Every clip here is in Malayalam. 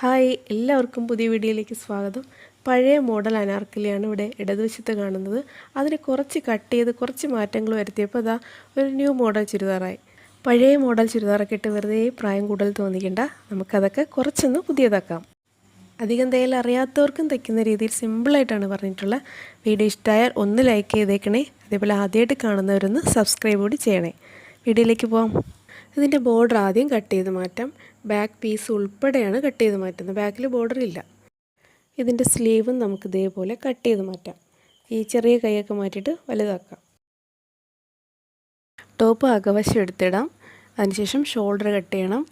ഹായ്, എല്ലാവർക്കും പുതിയ വീഡിയോയിലേക്ക് സ്വാഗതം. പഴയ മോഡൽ അനാർക്കലിയാണ് ഇവിടെ ഇടതുവശത്ത് കാണുന്നത്. അതിന് കുറച്ച് കട്ട് ചെയ്ത് കുറച്ച് മാറ്റങ്ങൾ വരുത്തിയപ്പോൾ അതാ ഒരു ന്യൂ മോഡൽ ചുരിദാറായി. പഴയ മോഡൽ ചുരിദാറൊക്കെ ഇട്ട് വെറുതെ പ്രായം കൂടുതൽ തോന്നിക്കണ്ട, നമുക്കതൊക്കെ കുറച്ചൊന്ന് പുതിയതാക്കാം. അധികം തയ്യൽ അറിയാത്തവർക്കും തയ്ക്കുന്ന രീതിയിൽ സിമ്പിളായിട്ടാണ് പറഞ്ഞിട്ടുള്ളത്. വീഡിയോ ഇഷ്ടമായാൽ ഒന്ന് ലൈക്ക് ചെയ്തേക്കണേ. അതേപോലെ ആദ്യമായിട്ട് കാണുന്നവരൊന്ന് സബ്സ്ക്രൈബ് കൂടി ചെയ്യണേ. വീഡിയോയിലേക്ക് പോകാം. ഇതിൻ്റെ ബോർഡർ ആദ്യം കട്ട് ചെയ്ത് മാറ്റാം. ബാക്ക് പീസ് ഉൾപ്പെടെയാണ് കട്ട് ചെയ്ത് മാറ്റുന്നത്. ബാക്കിൽ ബോർഡർ ഇല്ല. ഇതിൻ്റെ സ്ലീവും നമുക്ക് ഇതേപോലെ കട്ട് ചെയ്ത് മാറ്റാം. ഈ ചെറിയ കൈയൊക്കെ മാറ്റിയിട്ട് വലുതാക്കാം. ടോപ്പ് അകവശം എടുത്തിടാം. അതിനുശേഷം ഷോൾഡർ കട്ട് ചെയ്യണം.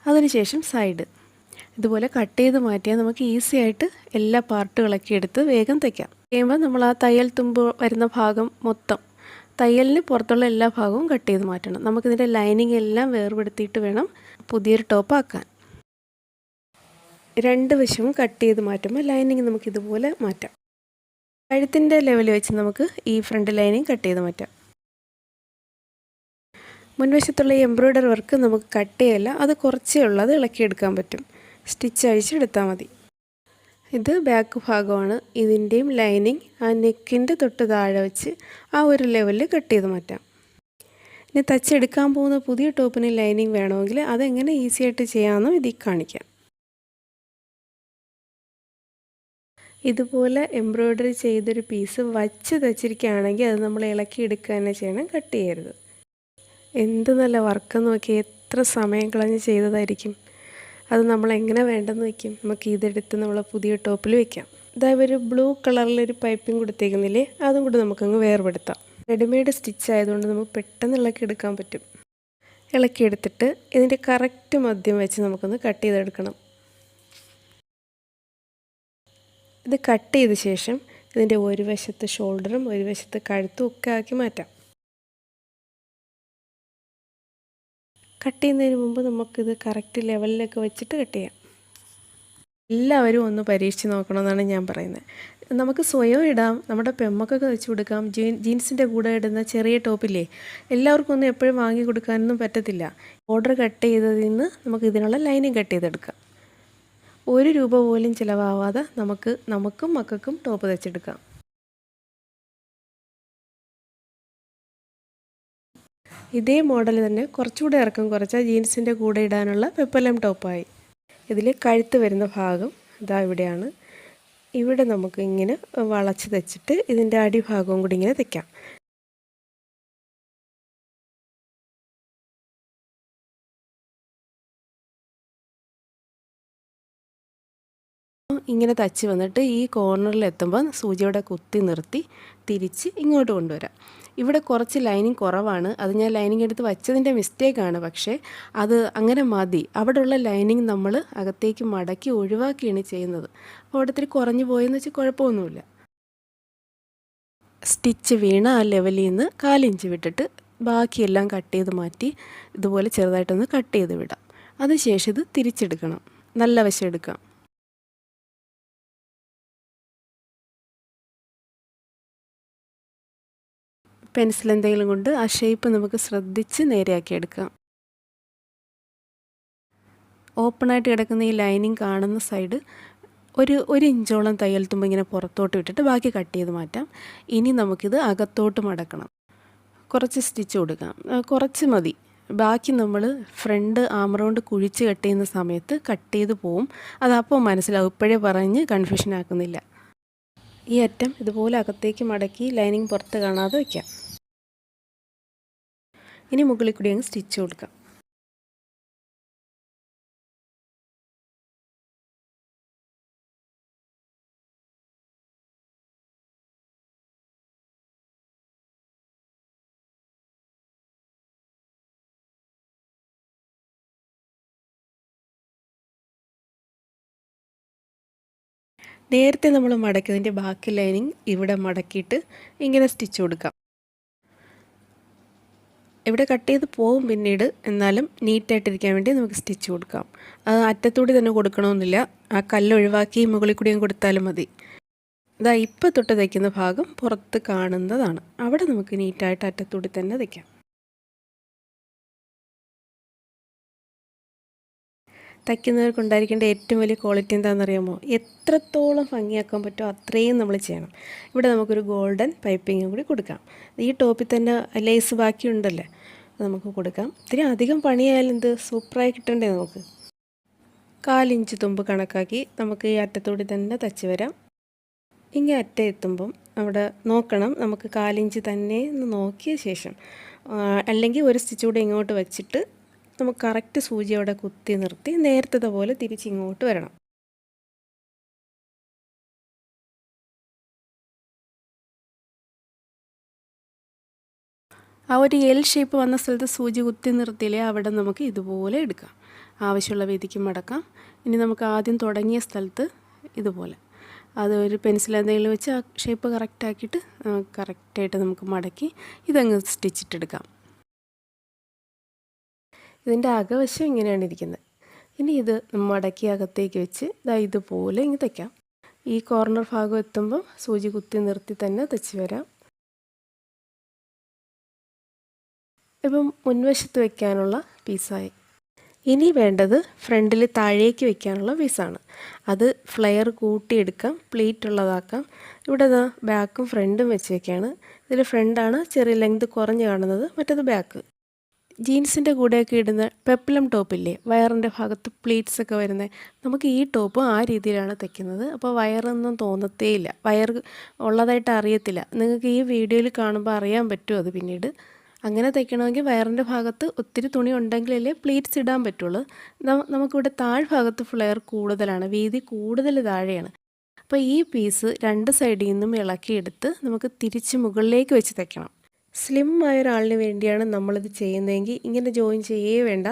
അതിനുശേഷം സൈഡ് ഇതുപോലെ കട്ട് ചെയ്ത് മാറ്റിയാൽ നമുക്ക് ഈസി ആയിട്ട് എല്ലാ പാർട്ടുകളൊക്കെ എടുത്ത് വേഗം തയ്ക്കാം. ചെയ്യുമ്പോൾ നമ്മൾ ആ തയ്യൽ തുമ്പ് വരുന്ന ഭാഗം മൊത്തം തയ്യലിന് പുറത്തുള്ള എല്ലാ ഭാഗവും കട്ട് ചെയ്ത് മാറ്റണം. നമുക്കിതിൻ്റെ ലൈനിങ് എല്ലാം വേർപെടുത്തിയിട്ട് വേണം പുതിയൊരു ടോപ്പ് ആക്കാൻ. രണ്ട് വശവും കട്ട് ചെയ്ത് മാറ്റുമ്പോൾ ലൈനിങ് നമുക്കിതുപോലെ മാറ്റാം. കഴുത്തിൻ്റെ ലെവൽ വെച്ച് നമുക്ക് ഈ ഫ്രണ്ട് ലൈനിങ് കട്ട് ചെയ്ത് മാറ്റാം. മുൻവശത്തുള്ള എംബ്രോയ്ഡറി വർക്ക് നമുക്ക് കട്ട് ചെയ്യല്ല, അത് കുറച്ചേ ഉള്ളൂ, അത് ഇളക്കിയെടുക്കാൻ പറ്റും. സ്റ്റിച്ച് അഴിച്ചെടുത്താൽ മതി. ഇത് ബാക്ക് ഭാഗമാണ്. ഇതിൻ്റെയും ലൈനിങ് ആ നെക്കിൻ്റെ തൊട്ട് താഴെ വെച്ച് ആ ഒരു ലെവലിൽ കട്ട് ചെയ്ത് മാറ്റാം. ഇനി തച്ചെടുക്കാൻ പോകുന്ന പുതിയ ടോപ്പിന് ലൈനിങ് വേണമെങ്കിൽ അതെങ്ങനെ ഈസി ആയിട്ട് ചെയ്യാമെന്നും ഇതിൽ കാണിക്കാം. ഇതുപോലെ എംബ്രോയ്ഡറി ചെയ്തൊരു പീസ് വച്ച് തച്ചിരിക്കുകയാണെങ്കിൽ അത് നമ്മൾ ഇളക്കിയെടുക്കുക തന്നെ ചെയ്യണം, കട്ട് ചെയ്യരുത്. എന്ത് നല്ല വർക്കെന്ന് നോക്കി, എത്ര സമയം കളഞ്ഞ് ചെയ്തതായിരിക്കും. അത് നമ്മൾ എങ്ങനെ വേണ്ടെന്ന് വയ്ക്കും. നമുക്ക് ഇതെടുത്ത് നമ്മൾ പുതിയ ടോപ്പിൽ വയ്ക്കാം. അതായത് ഒരു ബ്ലൂ കളറിലൊരു പൈപ്പിംഗ് കൊടുത്തേക്കുന്നില്ലേ, അതും കൂടി നമുക്കങ്ങ് വേർപെടുത്താം. റെഡിമെയ്ഡ് സ്റ്റിച്ച് ആയതുകൊണ്ട് നമുക്ക് പെട്ടെന്ന് ഇളക്കിയെടുക്കാൻ പറ്റും. ഇളക്കിയെടുത്തിട്ട് ഇതിൻ്റെ കറക്റ്റ് മധ്യം വെച്ച് നമുക്കൊന്ന് കട്ട് ചെയ്തെടുക്കണം. ഇത് കട്ട് ചെയ്ത ശേഷം ഇതിൻ്റെ ഒരു വശത്ത് ഷോൾഡറും ഒരു വശത്ത് കഴുത്തും ഒക്കെ ആക്കി മാറ്റാം. കട്ട് ചെയ്യുന്നതിന് മുമ്പ് നമുക്കിത് കറക്റ്റ് ലെവലിലൊക്കെ വെച്ചിട്ട് കട്ട് ചെയ്യാം. എല്ലാവരും ഒന്ന് പരീക്ഷിച്ച് നോക്കണമെന്നാണ് ഞാൻ പറയുന്നത്. നമുക്ക് സ്വയം ഇടാം, നമ്മുടെ പെമ്മക്കൊക്കെ വെച്ച് കൊടുക്കാം. ജീൻസിൻ്റെ കൂടെ ഇടുന്ന ചെറിയ ടോപ്പില്ലേ, എല്ലാവർക്കും ഒന്നും എപ്പോഴും വാങ്ങി കൊടുക്കാനൊന്നും പറ്റത്തില്ല. ഓർഡർ കട്ട് ചെയ്തതിൽ നിന്ന് നമുക്ക് ഇതിനുള്ള ലൈനിങ് കട്ട് ചെയ്തെടുക്കാം. 1 രൂപ പോലും ചിലവാവാതെ നമുക്കും മക്കൾക്കും ടോപ്പ് തയ്ച്ചെടുക്കാം. ഇതേ മോഡൽ തന്നെ കുറച്ചുകൂടെ ഇറക്കം കുറച്ചാൽ ജീൻസിൻ്റെ കൂടെ ഇടാനുള്ള പെപ്പലം ടോപ്പായി. ഇതിൽ കഴുത്ത് വരുന്ന ഭാഗം ഇതാ ഇവിടെയാണ്. ഇവിടെ നമുക്ക് ഇങ്ങനെ വളച്ച് തയ്ച്ചിട്ട് ഇതിൻ്റെ അടിഭാഗവും കൂടി ഇങ്ങനെ തയ്ക്കാം. ഇങ്ങനെ തച്ച് വന്നിട്ട് ഈ കോർണറിൽ എത്തുമ്പോൾ സൂചിയോടെ കുത്തി നിർത്തി തിരിച്ച് ഇങ്ങോട്ട് കൊണ്ടുവരാം. ഇവിടെ കുറച്ച് ലൈനിങ് കുറവാണ്, അത് ഞാൻ ലൈനിങ് എടുത്ത് വച്ചതിൻ്റെ മിസ്റ്റേക്കാണ്. പക്ഷേ അത് അങ്ങനെ മതി. അവിടെയുള്ള ലൈനിങ് നമ്മൾ അകത്തേക്ക് മടക്കി ഒഴിവാക്കിയാണ് ചെയ്യുന്നത്. അപ്പോൾ അവിടെ ഇത്തിരി കുറഞ്ഞു പോയെന്ന് വെച്ചാൽ കുഴപ്പമൊന്നുമില്ല. സ്റ്റിച്ച് വീണ ആ ലെവലിൽ നിന്ന് 1/4 ഇഞ്ച് വിട്ടിട്ട് ബാക്കിയെല്ലാം കട്ട് ചെയ്ത് മാറ്റി ഇതുപോലെ ചെറുതായിട്ടൊന്ന് കട്ട് ചെയ്ത് വിടാം. അതിനുശേഷം ഇത് തിരിച്ചെടുക്കണം, നല്ല വശം എടുക്കാം. പെൻസിൽ എന്തെങ്കിലും കൊണ്ട് ആ ഷേപ്പ് നമുക്ക് ശ്രദ്ധിച്ച് നേരെയാക്കി എടുക്കാം. ഓപ്പണായിട്ട് കിടക്കുന്ന ഈ ലൈനിങ് കാണുന്ന സൈഡ് ഒരു ഇഞ്ചോളം തയ്യൽ തുമ്പ് ഇങ്ങനെ പുറത്തോട്ട് വിട്ടിട്ട് ബാക്കി കട്ട് ചെയ്ത് മാറ്റാം. ഇനി നമുക്കിത് അകത്തോട്ട് മടക്കണം. കുറച്ച് സ്റ്റിച്ച് കൊടുക്കാം, കുറച്ച് മതി. ബാക്കി നമ്മൾ ഫ്രണ്ട് ആം റൗണ്ട് കുഴിച്ച് കട്ട് ചെയ്യുന്ന സമയത്ത് കട്ട് ചെയ്ത് പോവും. അതപ്പോൾ മനസ്സിലാവും, ഇപ്പോഴേ പറഞ്ഞ് കൺഫ്യൂഷൻ ആക്കുന്നില്ല. ഈ അറ്റം ഇതുപോലെ അകത്തേക്ക് മടക്കി ലൈനിങ് പുറത്ത് കാണാതെ വയ്ക്കാം. ഇനി മുകളിൽ കൂടി അങ്ങ് സ്റ്റിച്ച് കൊടുക്കാം. നേരത്തെ നമ്മൾ മടക്കിയതിൻ്റെ ബാക്കി ലൈനിങ് ഇവിടെ മടക്കിയിട്ട് ഇങ്ങനെ സ്റ്റിച്ച് കൊടുക്കാം. ഇവിടെ കട്ട് ചെയ്ത് പോവും പിന്നീട്, എന്നാലും നീറ്റായിട്ടിരിക്കാൻ വേണ്ടി നമുക്ക് സ്റ്റിച്ച് കൊടുക്കാം. അത് അറ്റത്തൂടി തന്നെ കൊടുക്കണമെന്നില്ല, ആ കല്ല് ഒഴിവാക്കി മുകളിൽ കൂടിയും കൊടുത്താലും മതി. ഇതാ ഇപ്പോൾ തൊട്ട് തയ്ക്കുന്ന ഭാഗം പുറത്ത് കാണുന്നതാണ്. അവിടെ നമുക്ക് നീറ്റായിട്ട് അറ്റത്തൂടി തന്നെ തയ്ക്കാം. തയ്ക്കുന്നവർക്കുണ്ടായിരിക്കേണ്ട ഏറ്റവും വലിയ ക്വാളിറ്റി എന്താണെന്നറിയാമോ? എത്രത്തോളം ഭംഗിയാക്കാൻ പറ്റുമോ അത്രയും നമ്മൾ ചെയ്യണം. ഇവിടെ നമുക്കൊരു ഗോൾഡൻ പൈപ്പിങ്ങും കൂടി കൊടുക്കാം. ഈ ടോപ്പിൽ തന്നെ ലേസ് ബാക്കിയുണ്ടല്ലേ, അത് നമുക്ക് കൊടുക്കാം. ഇത്തിരി അധികം പണിയായാലും എന്ത് സൂപ്പറായി കിട്ടണ്ടേ നമുക്ക്. 1/4 ഇഞ്ച് തുമ്പ് കണക്കാക്കി നമുക്ക് ഈ അറ്റത്തോടെ തന്നെ തച്ച് വരാം. ഇങ്ങനെ അറ്റം എത്തുമ്പം അവിടെ നോക്കണം, നമുക്ക് 1/4 ഇഞ്ച് തന്നെ എന്ന് നോക്കിയ ശേഷം, അല്ലെങ്കിൽ ഒരു സ്റ്റിച്ച് കൂടെ ഇങ്ങോട്ട് വെച്ചിട്ട് നമുക്ക് കറക്റ്റ് സൂചി അവിടെ കുത്തി നിർത്തി നേരത്തെ പോലെ തിരിച്ചിങ്ങോട്ട് വരണം. ആ ഒരു എൽ ഷേപ്പ് വന്ന സ്ഥലത്ത് സൂചി കുത്തി നിർത്തിയില്ലേ, അവിടെ നമുക്ക് ഇതുപോലെ എടുക്കാം. ആവശ്യമുള്ള വീതിക്ക് മടക്കാം. ഇനി നമുക്ക് ആദ്യം തുടങ്ങിയ സ്ഥലത്ത് ഇതുപോലെ അത് ഒരു പെൻസിൽ എന്തെങ്കിലും വെച്ച് ആ ഷേപ്പ് കറക്റ്റാക്കിയിട്ട് കറക്റ്റായിട്ട് നമുക്ക് മടക്കി ഇതങ്ങ് സ്റ്റിച്ചിട്ടെടുക്കാം. ഇതിൻ്റെ അകവശം ഇങ്ങനെയാണ് ഇരിക്കുന്നത്. ഇനി ഇത് മടക്കി അകത്തേക്ക് വെച്ച് ഇതുപോലെ ഇങ്ങ് തയ്ക്കാം. ഈ കോർണർ ഭാഗം എത്തുമ്പം സൂചി കുത്തി നിർത്തി തന്നെ തയ്ച്ച് വരാം. ഇപ്പം മുൻവശത്ത് വയ്ക്കാനുള്ള പീസായി. ഇനി വേണ്ടത് ഫ്രണ്ടിൽ താഴേക്ക് വയ്ക്കാനുള്ള പീസാണ്. അത് ഫ്ലെയർ കൂട്ടിയെടുക്കാം, പ്ലീറ്റ് ഉള്ളതാക്കാം. ഇവിടെ ബാക്കും ഫ്രണ്ടും വെച്ച് വയ്ക്കുകയാണ്. ഇതിൽ ഫ്രണ്ടാണ് ചെറിയ ലെങ്ത് കുറഞ്ഞ് കാണുന്നത്, മറ്റേത് ബാക്ക്. ജീൻസിൻ്റെ കൂടെയൊക്കെ ഇടുന്ന പെപ്ലം ടോപ്പില്ലേ, വയറിൻ്റെ ഭാഗത്ത് പ്ലീറ്റ്സ് ഒക്കെ വരുന്നത്, നമുക്ക് ഈ ടോപ്പ് ആ രീതിയിലാണ് തയ്ക്കുന്നത്. അപ്പോൾ വയറൊന്നും തോന്നത്തേയില്ല, വയർ ഉള്ളതായിട്ട് അറിയത്തില്ല. നിങ്ങൾക്ക് ഈ വീഡിയോയിൽ കാണുമ്പോൾ അറിയാൻ പറ്റും അത് പിന്നീട്. അങ്ങനെ തയ്ക്കണമെങ്കിൽ വയറിൻ്റെ ഭാഗത്ത് ഒത്തിരി തുണി ഉണ്ടെങ്കിലല്ലേ പ്ലീറ്റ്സ് ഇടാൻ പറ്റുള്ളൂ. നമുക്കിവിടെ താഴ്ഭാഗത്ത് ഫ്ലെയർ കൂടുതലാണ്, വീതി കൂടുതൽ താഴെയാണ്. അപ്പോൾ ഈ പീസ് 2 സൈഡിൽ നിന്നും ഇളക്കിയെടുത്ത് നമുക്ക് തിരിച്ച് മുകളിലേക്ക് വെച്ച് തയ്ക്കണം. സ്ലിം ആയ ഒരാളിന് വേണ്ടിയാണ് നമ്മളിത് ചെയ്യുന്നതെങ്കിൽ ഇങ്ങനെ ജോയിൻ ചെയ്യേ വേണ്ട,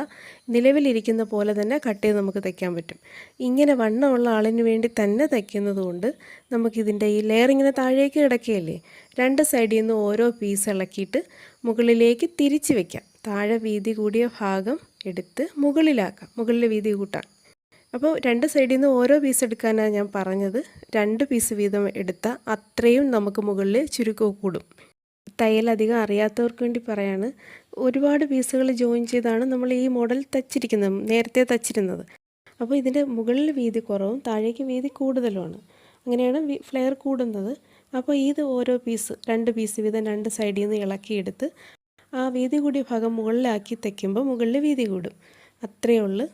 നിലവിലിരിക്കുന്ന പോലെ തന്നെ കട്ട് ചെയ്ത് നമുക്ക് തയ്ക്കാൻ പറ്റും. ഇങ്ങനെ വണ്ണമുള്ള ആളിന് വേണ്ടി തന്നെ തയ്ക്കുന്നത് കൊണ്ട് നമുക്കിതിൻ്റെ ഈ ലെയർ ഇങ്ങനെ താഴേക്ക് കിടക്കുകയല്ലേ, 2 സൈഡിൽ നിന്ന് ഓരോ പീസ് ഇളക്കിയിട്ട് മുകളിലേക്ക് തിരിച്ച് വയ്ക്കാം. താഴെ വീതി കൂടിയ ഭാഗം എടുത്ത് മുകളിലാക്കാം, മുകളിൽ വീതി കൂട്ടാം. അപ്പോൾ 2 സൈഡിൽ നിന്ന് ഓരോ പീസ് എടുക്കാനാണ് ഞാൻ പറഞ്ഞത്. 2 പീസ് വീതം എടുത്താൽ അത്രയും നമുക്ക് മുകളിൽ ചുരുക്കം കൂടും. തയ്യൽ അധികം അറിയാത്തവർക്ക് വേണ്ടി പറയാണ്, ഒരുപാട് പീസുകൾ ജോയിൻ ചെയ്താണ് നമ്മൾ ഈ മോഡൽ തച്ചിരിക്കുന്നത്, നേരത്തെ തച്ചിരുന്നത്. അപ്പോൾ ഇതിൻ്റെ മുകളിൽ വീതി കുറവും താഴേക്ക് വീതി കൂടുതലുമാണ്, അങ്ങനെയാണ് ഫ്ലെയർ കൂടുന്നത്. അപ്പോൾ ഇത് ഓരോ പീസ് 2 പീസ് വീതം 2 സൈഡിൽ നിന്ന് ഇളക്കിയെടുത്ത് ആ വീതി കൂടിയ ഭാഗം മുകളിലാക്കി തയ്ക്കുമ്പോൾ മുകളിൽ വീതി കൂടും. അത്രയേ ഉള്ളൂ.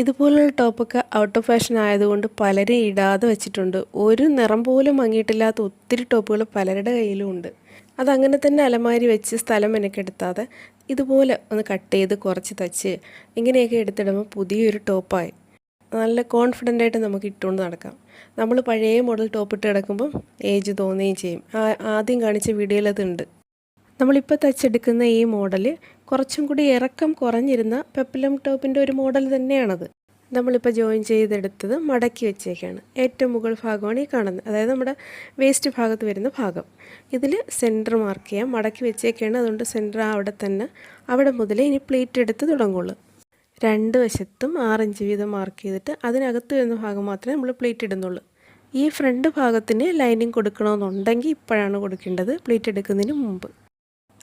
ഇതുപോലുള്ള ടോപ്പൊക്കെ ഔട്ട് ഓഫ് ഫാഷൻ ആയതുകൊണ്ട് പലരും ഇടാതെ വെച്ചിട്ടുണ്ട്. ഒരു നിറം പോലും മങ്ങിയിട്ടില്ലാത്ത ഒത്തിരി ടോപ്പുകൾ പലരുടെ കയ്യിലും ഉണ്ട്. അതങ്ങനെ തന്നെ അലമാരി വെച്ച് സ്ഥലം മെനക്കെടുത്താതെ ഇതുപോലെ ഒന്ന് കട്ട് ചെയ്ത് കുറച്ച് തച്ച് ഇങ്ങനെയൊക്കെ എടുത്തിടുമ്പോൾ പുതിയൊരു ടോപ്പായി നല്ല കോൺഫിഡൻ്റായിട്ട് നമുക്ക് ഇട്ടുകൊണ്ട് നടക്കാം. നമ്മൾ പഴയ മോഡൽ ടോപ്പ് ഇട്ട് കിടക്കുമ്പം ഏജ് തോന്നുകയും ചെയ്യും. ആദ്യം കാണിച്ച വീഡിയോയിൽ അതുണ്ട്. നമ്മളിപ്പോൾ തച്ചെടുക്കുന്ന ഈ മോഡൽ കുറച്ചും കൂടി ഇറക്കം കുറഞ്ഞിരുന്ന പെപ്ലം ടോപ്പിൻ്റെ ഒരു മോഡൽ തന്നെയാണത്. നമ്മളിപ്പോൾ ജോയിൻ ചെയ്തെടുത്തത് മടക്കി വെച്ചേക്കാണ്. ഏറ്റവും മുകൾ ഭാഗമാണ് ഈ കാണുന്നത്, അതായത് നമ്മുടെ വേസ്റ്റ് ഭാഗത്ത് വരുന്ന ഭാഗം. ഇതിൽ സെൻറ്റർ മാർക്ക് ചെയ്യാം, മടക്കി വെച്ചേക്കാണ്, അതുകൊണ്ട് സെൻറ്റർ അവിടെ തന്നെ, അവിടെ മുതലേ ഇനി പ്ലേറ്റ് എടുത്ത് തുടങ്ങുള്ളൂ. 2 വശത്തും 6 ഇഞ്ച് വീതം മാർക്ക് ചെയ്തിട്ട് അതിനകത്ത് വരുന്ന ഭാഗം മാത്രമേ നമ്മൾ പ്ലേറ്റ് ഇടുന്നുള്ളൂ. ഈ ഫ്രണ്ട് ഭാഗത്തിന് ലൈനിങ് കൊടുക്കണമെന്നുണ്ടെങ്കിൽ ഇപ്പോഴാണ് കൊടുക്കേണ്ടത്, പ്ലേറ്റ് എടുക്കുന്നതിന് മുമ്പ്.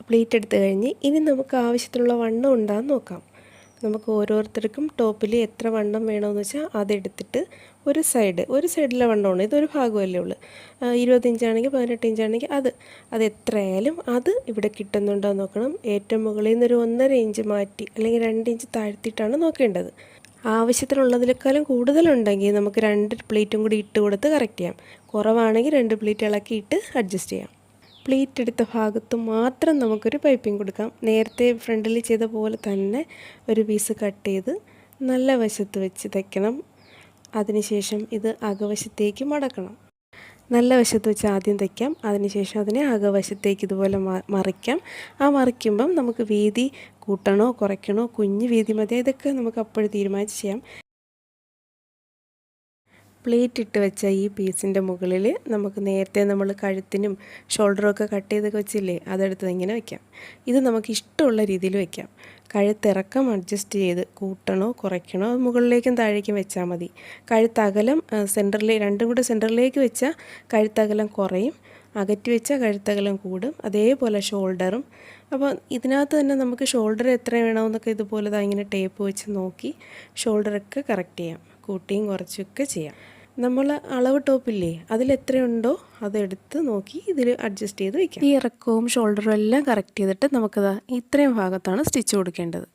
പ്ലേറ്റ് എടുത്തു കഴിഞ്ഞ് ഇനി നമുക്ക് ആവശ്യത്തിനുള്ള വണ്ണം ഉണ്ടാകുന്ന നോക്കാം. നമുക്ക് ഓരോരുത്തർക്കും ടോപ്പിൽ എത്ര വണ്ണം വേണമെന്ന് വെച്ചാൽ അതെടുത്തിട്ട് ഒരു സൈഡിലെ വണ്ണമാണ്, ഇതൊരു ഭാഗമല്ലേ ഉള്ളൂ. 20 ഇഞ്ചാണെങ്കിൽ 18 ഇഞ്ചാണെങ്കിൽ അത് എത്രയായാലും അത് ഇവിടെ കിട്ടുന്നുണ്ടോ എന്ന് നോക്കണം. ഏറ്റവും മുകളിൽ നിന്നൊരു 1.5 ഇഞ്ച് മാറ്റി അല്ലെങ്കിൽ 2 ഇഞ്ച് താഴ്ത്തിയിട്ടാണ് നോക്കേണ്ടത്. ആവശ്യത്തിനുള്ളതിനേക്കാളും കൂടുതലുണ്ടെങ്കിൽ നമുക്ക് 2 പ്ലേറ്റും കൂടി ഇട്ട് കൊടുത്ത് കറക്റ്റ് ചെയ്യാം. കുറവാണെങ്കിൽ 2 പ്ലേറ്റ് ഇളക്കിയിട്ട് അഡ്ജസ്റ്റ് ചെയ്യാം. പ്ലേറ്റ് എടുത്ത ഭാഗത്ത് മാത്രം നമുക്കൊരു പൈപ്പിംഗ് കൊടുക്കാം. നേരത്തെ ഫ്രണ്ടിൽ ചെയ്ത പോലെ തന്നെ ഒരു പീസ് കട്ട് ചെയ്ത് നല്ല വശത്ത് വെച്ച് തയ്ക്കണം. അതിനുശേഷം ഇത് അകവശത്തേക്ക് മടക്കണം. നല്ല വശത്ത് വെച്ച് ആദ്യം തയ്ക്കാം, അതിനുശേഷം അതിനെ അകവശത്തേക്ക് ഇതുപോലെ മറിക്കാം. ആ മറിക്കുമ്പം നമുക്ക് വീതി കൂട്ടണോ കുറയ്ക്കണോ, കുഞ്ഞ് വീതി മതി, ഇതൊക്കെ നമുക്ക് അപ്പോഴും തീരുമാനിച്ച് ചെയ്യാം. പ്ലേറ്റ് ഇട്ട് വെച്ച ഈ പീസിൻ്റെ മുകളിൽ നമുക്ക് നേരത്തെ നമ്മൾ കഴുത്തിനും ഷോൾഡറൊക്കെ കട്ട് ചെയ്തൊക്കെ വെച്ചില്ലേ, അതെടുത്ത് ഇങ്ങനെ വയ്ക്കാം. ഇത് നമുക്ക് ഇഷ്ടമുള്ള രീതിയിൽ വയ്ക്കാം. കഴുത്തിറക്കം അഡ്ജസ്റ്റ് ചെയ്ത് കൂട്ടണോ കുറയ്ക്കണോ, മുകളിലേക്കും താഴേക്കും വെച്ചാൽ മതി. കഴുത്തകലം സെൻറ്ററിലേക്ക്, രണ്ടും കൂടെ സെൻറ്ററിലേക്ക് വെച്ചാൽ കഴുത്തകലം കുറയും. അകറ്റി വെച്ച കഴുത്തകലം കൂടും. അതേപോലെ ഷോൾഡറും. അപ്പോൾ ഇതിനകത്ത് തന്നെ നമുക്ക് ഷോൾഡർ എത്ര വേണമെന്നൊക്കെ ഇതുപോലെ ഇങ്ങനെ ടേപ്പ് വെച്ച് നോക്കി ഷോൾഡറൊക്കെ കറക്റ്റ് ചെയ്യാം. കൂട്ടിയും കുറച്ചൊക്കെ ചെയ്യാം. നമ്മൾ അളവ് ടോപ്പില്ലേ, അതിലെത്രയുണ്ടോ അതെടുത്ത് നോക്കി ഇതിൽ അഡ്ജസ്റ്റ് ചെയ്ത് വയ്ക്കാം. ഈ ഇറക്കവും ഷോൾഡറും എല്ലാം കറക്റ്റ് ചെയ്തിട്ട് നമുക്കത് ഇത്രയും ഭാഗത്താണ് സ്റ്റിച്ച് കൊടുക്കേണ്ടത്.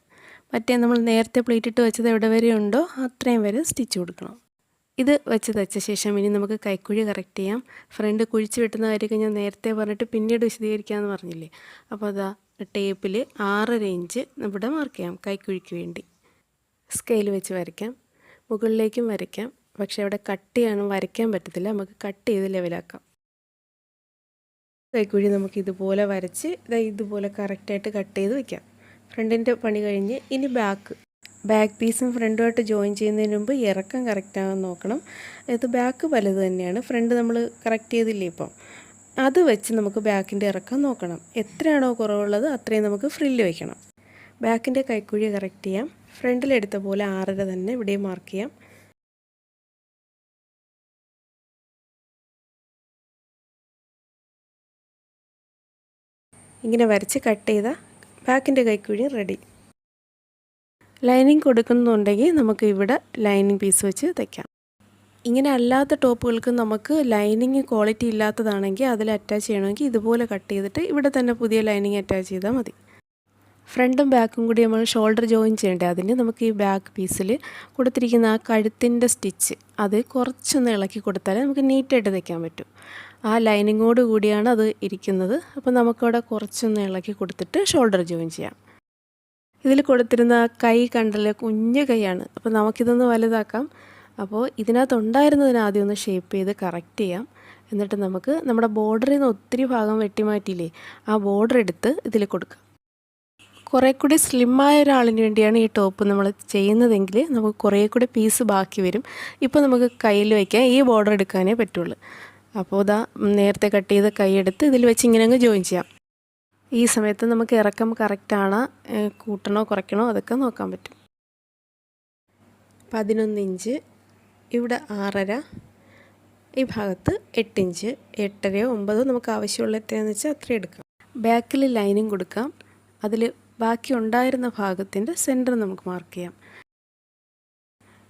മറ്റേ നമ്മൾ നേരത്തെ പ്ലേറ്റ് ഇട്ട് വെച്ചത് എവിടെ വരെ ഉണ്ടോ അത്രയും വരെ സ്റ്റിച്ച് കൊടുക്കണം. ഇത് വെച്ച് തച്ച ശേഷം ഇനി നമുക്ക് കൈക്കുഴി കറക്റ്റ് ചെയ്യാം. ഫ്രണ്ട് കുഴിച്ച് വെട്ടുന്ന കാര്യമൊക്കെ ഞാൻ നേരത്തെ പറഞ്ഞിട്ട് പിന്നീട് വിശദീകരിക്കാമെന്ന് പറഞ്ഞില്ലേ. അപ്പോൾ അതാ ടേപ്പിൽ 6.5 ഇഞ്ച് ഇവിടെ മാർക്ക് ചെയ്യാം കൈക്കുഴിക്ക് വേണ്ടി. സ്കെയിൽ വെച്ച് വരയ്ക്കാം, മുകളിലേക്കും വരയ്ക്കാം. പക്ഷേ അവിടെ കട്ട് ചെയ്യാനും വരയ്ക്കാൻ പറ്റത്തില്ല, നമുക്ക് കട്ട് ചെയ്ത് ലെവലാക്കാം. കൈക്കുഴി നമുക്ക് ഇതുപോലെ വരച്ച് ഇതുപോലെ കറക്റ്റായിട്ട് കട്ട് ചെയ്ത് വയ്ക്കാം. ഫ്രണ്ടിൻ്റെ പണി കഴിഞ്ഞ് ഇനി ബാക്ക് പീസും ഫ്രണ്ടുമായിട്ട് ജോയിൻ ചെയ്യുന്നതിന് മുമ്പ് ഇറക്കം കറക്റ്റാകാൻ നോക്കണം. ഇത് ബാക്ക് പലത് തന്നെയാണ്, ഫ്രണ്ട് നമ്മൾ കറക്റ്റ് ചെയ്തില്ലേ ഇപ്പം, അത് വെച്ച് നമുക്ക് ബാക്കിൻ്റെ ഇറക്കം നോക്കണം. എത്രയാണോ കുറവുള്ളത് അത്രയും നമുക്ക് ഫ്രില്ല് വയ്ക്കണം. ബാക്കിൻ്റെ കൈക്കുഴി കറക്റ്റ് ചെയ്യാം. ഫ്രണ്ടിലെടുത്ത പോലെ 6.5 തന്നെ ഇവിടെയും മാർക്ക് ചെയ്യാം. ഇങ്ങനെ വരച്ച് കട്ട് ചെയ്താൽ ബാക്കിൻ്റെ കൈക്കുഴി റെഡി. ലൈനിങ് കൊടുക്കുന്നുണ്ടെങ്കിൽ നമുക്ക് ഇവിടെ ലൈനിങ് പീസ് വെച്ച് തയ്ക്കാം. ഇങ്ങനെ അല്ലാത്ത ടോപ്പുകൾക്ക് നമുക്ക് ലൈനിങ് ക്വാളിറ്റി ഇല്ലാത്തതാണെങ്കിൽ അതിൽ അറ്റാച്ച് ചെയ്യണമെങ്കിൽ ഇതുപോലെ കട്ട് ചെയ്തിട്ട് ഇവിടെ തന്നെ പുതിയ ലൈനിങ് അറ്റാച്ച് ചെയ്താൽ മതി. ഫ്രണ്ടും ബാക്കും കൂടി നമ്മൾ ഷോൾഡർ ജോയിൻ ചെയ്യേണ്ടത്. അതിന് നമുക്ക് ഈ ബാക്ക് പീസിൽ കൊടുത്തിരിക്കുന്ന ആ കഴുത്തിൻ്റെ സ്റ്റിച്ച് അത് കുറച്ചൊന്ന് ഇളക്കി കൊടുത്താലേ നമുക്ക് നീറ്റായിട്ട് തയ്ക്കാൻ പറ്റും. ആ ലൈനിങ്ങോട് കൂടിയാണ് അത് ഇരിക്കുന്നത്. അപ്പോൾ നമുക്കവിടെ കുറച്ചൊന്ന് ഇളക്കി കൊടുത്തിട്ട് ഷോൾഡർ ജോയിൻ ചെയ്യാം. ഇതിൽ കൊടുത്തിരുന്ന കൈ കണ്ടല്ലേ, കുഞ്ഞു കൈയാണ്. അപ്പോൾ നമുക്കിതൊന്ന് വലുതാക്കാം. അപ്പോൾ ഇതിനകത്തുണ്ടായിരുന്നതിന് ആദ്യം ഒന്ന് ഷേപ്പ് ചെയ്ത് കറക്റ്റ് ചെയ്യാം. എന്നിട്ട് നമുക്ക് നമ്മുടെ ബോർഡറിൽ നിന്ന് ഒത്തിരി ഭാഗം വെട്ടിമാറ്റിയില്ലേ, ആ ബോർഡർ എടുത്ത് ഇതിൽ കൊടുക്കാം. കുറേ കൂടി സ്ലിമ്മായ ഒരാളിന് വേണ്ടിയാണ് ഈ ടോപ്പ് നമ്മൾ ചെയ്യുന്നതെങ്കിൽ നമുക്ക് കുറേ കൂടി പീസ് ബാക്കി വരും. ഇപ്പോൾ നമുക്ക് കയ്യിൽ വയ്ക്കാൻ ഈ ബോർഡർ എടുക്കാനേ പറ്റുള്ളൂ. അപ്പോൾ ഇതാ നേരത്തെ കട്ട് ചെയ്ത് കൈ എടുത്ത് ഇതിൽ വെച്ച് ഇങ്ങനെ അങ്ങ് ജോയിൻ ചെയ്യാം. ഈ സമയത്ത് നമുക്ക് ഇറക്കം കറക്റ്റാണ്, കൂട്ടണോ കുറയ്ക്കണോ അതൊക്കെ നോക്കാൻ പറ്റും. 11 ഇഞ്ച്, ഇവിടെ 6.5, ഈ ഭാഗത്ത് 8 ഇഞ്ച്, 8.5 9 നമുക്ക് ആവശ്യമുള്ള എത്രയാണെന്ന് വെച്ചാൽ അത്രയും എടുക്കാം. ബാക്കിൽ ലൈനിങ് കൊടുക്കാം. അതിൽ ബാക്കി ഉണ്ടായിരുന്ന ഭാഗത്തിൻ്റെ സെൻറ്റർ നമുക്ക് മാർക്ക് ചെയ്യാം.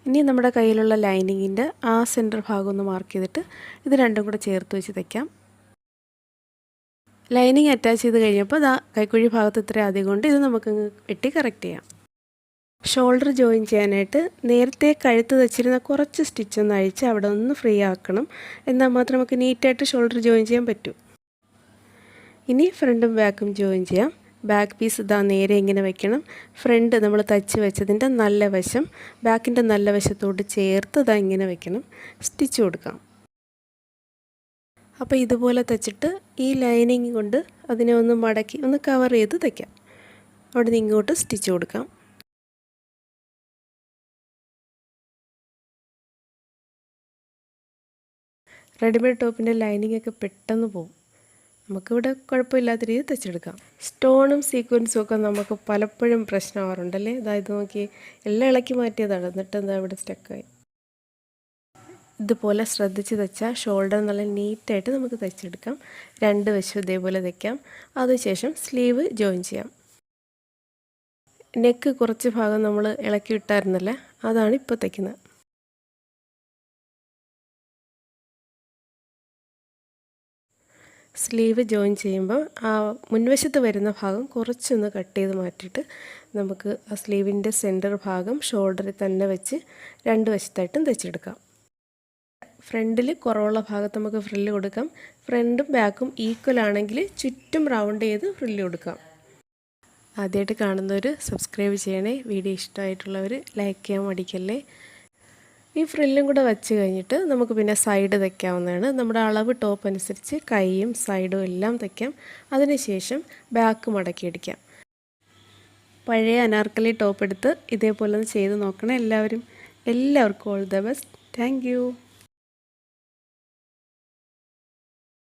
ഇനി നമ്മുടെ കയ്യിലുള്ള ലൈനിങ്ങിൻ്റെ ആ സെൻറ്റർ ഭാഗം ഒന്ന് മാർക്ക് ചെയ്തിട്ട് ഇത് രണ്ടും കൂടെ ചേർത്ത് വെച്ച് തയ്ക്കാം. ലൈനിങ് അറ്റാച്ച് ചെയ്ത് കഴിഞ്ഞപ്പോൾ കൈക്കുഴി ഭാഗത്ത് ഇത്ര അധികം കൊണ്ട് ഇത് നമുക്ക് വെട്ടി കറക്റ്റ് ചെയ്യാം. ഷോൾഡർ ജോയിൻ ചെയ്യാനായിട്ട് നേരത്തെ കഴുത്ത് തച്ചിരുന്ന കുറച്ച് സ്റ്റിച്ചൊന്ന് അഴിച്ച് അവിടെ ഒന്ന് ഫ്രീ ആക്കണം. എന്നാൽ മാത്രം നമുക്ക് നീറ്റായിട്ട് ഷോൾഡർ ജോയിൻ ചെയ്യാൻ പറ്റൂ. ഇനി ഫ്രണ്ടും ബാക്കും ജോയിൻ ചെയ്യാം. ബാക്ക് പീസ് നേരെ ഇങ്ങനെ വയ്ക്കണം. ഫ്രണ്ട് നമ്മൾ തച്ച് വെച്ചതിൻ്റെ നല്ല വശം ബാക്കിൻ്റെ നല്ല വശത്തോട് ചേർത്ത് ഇങ്ങനെ വയ്ക്കണം. സ്റ്റിച്ച് കൊടുക്കാം. അപ്പോൾ ഇതുപോലെ തച്ചിട്ട് ഈ ലൈനിങ് കൊണ്ട് അതിനെ ഒന്ന് മടക്കി ഒന്ന് കവർ ചെയ്ത് തയ്ക്കാം. അവിടെ നിന്ന് ഇങ്ങോട്ട് സ്റ്റിച്ച് കൊടുക്കാം. റെഡിമെയ്ഡ് ടോപ്പിൻ്റെ ലൈനിങ്ങൊക്കെ പെട്ടെന്ന് പോകും. നമുക്കിവിടെ കുഴപ്പമില്ലാത്ത രീതിയിൽ തയ്ച്ചെടുക്കാം. സ്റ്റോണും സീക്വൻസും ഒക്കെ നമുക്ക് പലപ്പോഴും പ്രശ്നമാവാറുണ്ടല്ലേ. അതായത് നോക്കി എല്ലാം ഇളക്കി മാറ്റിയതാണ്, എന്നിട്ട് ഇവിടെ സ്റ്റക്കായി. ഇതുപോലെ ശ്രദ്ധിച്ച് തയ്ച്ചാൽ ഷോൾഡർ നല്ല നീറ്റായിട്ട് നമുക്ക് തയ്ച്ചെടുക്കാം. രണ്ട് വശം ഇതേപോലെ തയ്ക്കാം. അതിനുശേഷം സ്ലീവ് ജോയിൻ ചെയ്യാം. നെക്ക് കുറച്ച് ഭാഗം നമ്മൾ ഇളക്കി വിട്ടായിരുന്നല്ലേ, അതാണ് ഇപ്പോൾ തയ്ക്കുന്നത്. സ്ലീവ് ജോയിൻ ചെയ്യുമ്പോൾ ആ മുൻവശത്ത് വരുന്ന ഭാഗം കുറച്ചൊന്ന് കട്ട് ചെയ്ത് മാറ്റിയിട്ട് നമുക്ക് ആ സ്ലീവിൻ്റെ സെൻറ്റർ ഭാഗം ഷോൾഡറിൽ തന്നെ വെച്ച് രണ്ട് വശത്തായിട്ടും തയ്ച്ചെടുക്കാം. ഫ്രണ്ടിൽ കുറവുള്ള ഭാഗത്ത് നമുക്ക് ഫ്രില്ല് കൊടുക്കാം. ഫ്രണ്ടും ബാക്കും ഈക്വൽ ആണെങ്കിൽ ചുറ്റും റൗണ്ട് ചെയ്ത് ഫ്രില്ല് കൊടുക്കാം. ആദ്യമായിട്ട് കാണുന്നവർ സബ്സ്ക്രൈബ് ചെയ്യണേ. വീഡിയോ ഇഷ്ടമായിട്ടുള്ളവർ ലൈക്ക് ചെയ്യാൻ മടിക്കല്ലേ. ഈ ഫ്രില്ലും കൂടെ വെച്ച് കഴിഞ്ഞിട്ട് നമുക്ക് പിന്നെ സൈഡ് തയ്ക്കാവുന്നതാണ്. നമ്മുടെ അളവ് ടോപ്പ് അനുസരിച്ച് കൈയും സൈഡും എല്ലാം തയ്ക്കാം. അതിനുശേഷം ബാക്ക് മടക്കിയടിക്കാം. പഴയ അനാർക്കലി ടോപ്പ് എടുത്ത് ഇതേപോലെ ഒന്ന് ചെയ്ത് നോക്കണം എല്ലാവരും. എല്ലാവർക്കും all the best. Thank you.